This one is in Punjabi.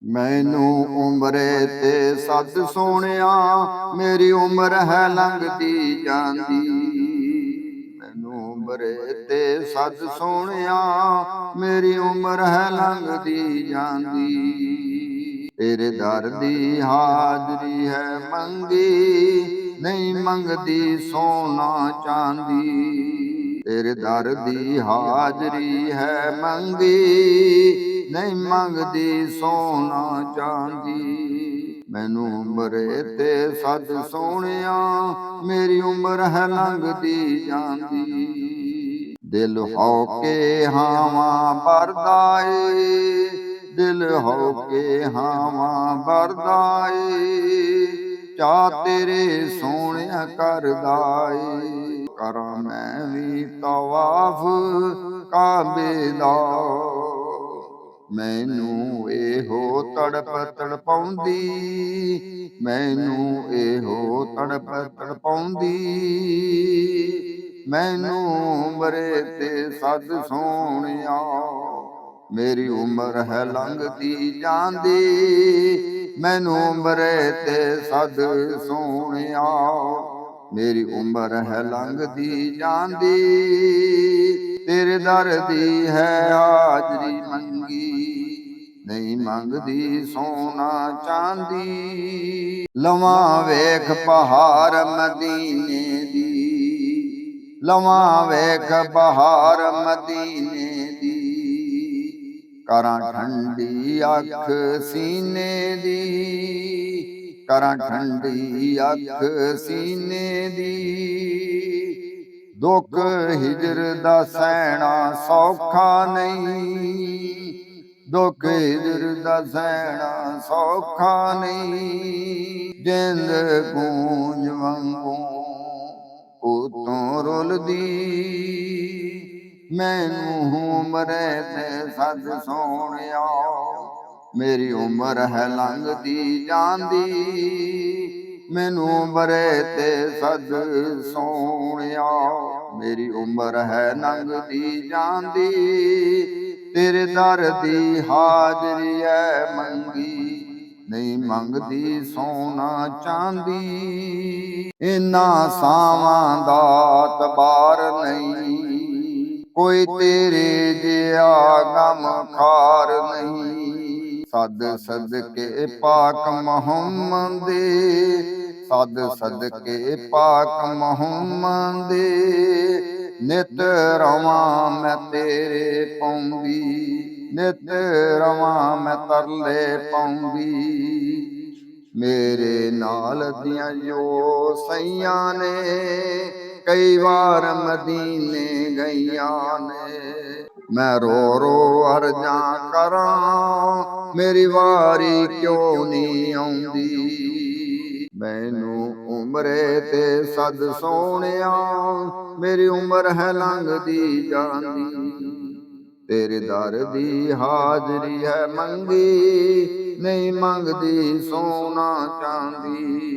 ਮੈਨੂੰ ਉਮਰੇ ਤੇ ਸੱਦ ਸੋਹਣਿਆ, ਮੇਰੀ ਉਮਰ ਹੈ ਲੰਘਦੀ ਜਾਂਦੀ। ਮੈਨੂੰ ਉਮਰੇ ਤੇ ਸੱਦ ਸੋਹਣਿਆ, ਮੇਰੀ ਉਮਰ ਹੈ ਲੰਘਦੀ ਜਾਂਦੀ। ਤੇਰੇ ਦਰ ਦੀ ਹਾਜ਼ਰੀ ਹੈ ਮੰਗੀ, ਨਹੀਂ ਮੰਗਦੀ ਸੋਨਾ ਚਾਂਦੀ। ਤੇਰੇ ਦਰ ਦੀ ਹਾਜ਼ਰੀ ਹੈ ਮੰਗੀ, ਨਹੀਂ ਮੰਗਦੀ ਸੋਨਾ ਚਾਂਦੀ। ਮੈਨੂੰ ਉਮਰੇ ਤੇ ਸੱਦ ਸੋਹਣਿਆ, ਮੇਰੀ ਉਮਰ ਹੈ ਲੰਘਦੀ ਜਾਂਦੀ। ਦਿਲ ਹੋ ਕੇ ਹਾਵਾਂ ਭਰਦਾ ਏ, ਦਿਲ ਹੋ ਕੇ ਹਾਵਾਂ ਭਰਦਾ ਏ, ਚਾਅ ਤੇਰੇ ਸੋਹਣਿਆ ਕਰਦਾ ਏ। ਕਰਾਂ ਮੈਂ ਵੀ ਤਵਾਫ ਕਾਬੇ ਦਾ, ਮੈਨੂੰ ਇਹੋ ਤੜਪ ਤੜਪਾਉਂਦੀ, ਮੈਨੂੰ ਇਹੋ ਤੜਪ ਤੜਪਾਉਂਦੀ। ਮੈਨੂੰ ਉਮਰੇ ਤੇ ਸੱਦ ਸੋਹਣਿਆ, ਮੇਰੀ ਉਮਰ ਹੈ ਲੰਘਦੀ ਜਾਂਦੀ। ਮੈਨੂੰ ਉਮਰੇ ਤੇ ਸੱਦ ਸੋਹਣਿਆ, ਮੇਰੀ ਉਮਰ ਹੈ ਲੰਘਦੀ ਜਾਂਦੀ। ਤੇਰੇ ਦਰ ਦੀ ਹੈ ਹਾਜ਼ਰੀ ਮੰਗੀ, ਨਹੀਂ ਮੰਗਦੀ ਸੋਨਾ ਚਾਂਦੀ। ਲਵਾਂ ਵੇਖ ਬਹਾਰ ਮਦੀਨੇ ਦੀ, ਲਵਾਂ ਵੇਖ ਬਹਾਰ ਮਦੀਨੇ ਦੀ। ਕਰਾਂ ਠੰਡੀ ਅੱਖ ਸੀਨੇ ਦੀ, ਕਰਾਂ ਠੰਡੀ ਅੱਖ ਸੀਨੇ ਦੀ। ਦੁੱਖ ਹਿਜਰ ਦਾ ਸਹਿਣਾ ਸੌਖਾ ਨਹੀਂ, ਦੁੱਖ ਹਿਜਰ ਦਾ ਸਹਿਣਾ ਸੌਖਾ ਨਹੀਂ। ਜਿੰਦ ਗੂੰਜ ਵਾਂਗੂ ਉਤੋਂ ਰੁਲਦੀ, ਮੈਨੂੰ ਉਮਰੇ ਤੇ ਸੱਦ ਸੋਹਣਿਆ, ਮੇਰੀ ਉਮਰ ਹੈ ਲੰਘਦੀ ਜਾਂਦੀ। ਮੈਨੂੰ ਉਮਰੇ ਤੇ ਸੱਦ ਸੋਹਣਿਆ, ਮੇਰੀ ਉਮਰ ਹੈ ਲੰਘਦੀ ਜਾਂਦੀ। ਤੇਰੇ ਦਰ ਦੀ ਹਾਜ਼ਰੀ ਹੈ ਮੰਗੀ, ਨਹੀਂ ਮੰਗਦੀ ਸੋਨਾ ਚਾਂਦੀ। ਇਨ੍ਹਾਂ ਸਾਵਾਂ ਦਾ ਤਬਾਰ ਨਹੀਂ, ਕੋਈ ਤੇਰੇ ਜਿਹਾ ਗਮਖਾਰ ਨਹੀਂ। ਸੱਦ ਸਦਕੇ ਪਾਕ ਮੁਹੰਮਦ ਦੇ, ਸੱਦ ਸਦਕੇ ਪਾਕ ਮੁਹੰਮਦ ਦੇ। ਨਿਤ ਰਵਾਂ ਮੈਂ ਤੇਰੇ ਪਾਉਂਦੀ, ਨਿਤ ਰਵਾਂ ਮੈਂ ਤਰਲੇ ਪਾਉਂਦੀ। ਮੇਰੇ ਨਾਲ ਦੀਆਂ ਜੋ ਸਈਆਂ ਨੇ, ਕਈ ਵਾਰ ਮਦੀਨੇ ਗਈਆਂ ਨੇ। ਮੈਂ ਰੋ ਰੋ ਅਰਜ਼ਾਂ ਕਰਾਂ, ਮੇਰੀ ਵਾਰੀ ਕਿਉਂ ਨਹੀਂ ਆਉਂਦੀ। ਮੈਨੂੰ ਉਮਰੇ ਤੇ ਸੱਦ ਸੋਹਣਿਆ, ਮੇਰੀ ਉਮਰ ਹੈ ਲੰਘਦੀ ਜਾਂਦੀ। ਤੇਰੇ ਦਰ ਦੀ ਹਾਜ਼ਰੀ ਹੈ ਮੰਗੀ, ਨਹੀਂ ਮੰਗਦੀ ਸੋਨਾ ਚਾਂਦੀ।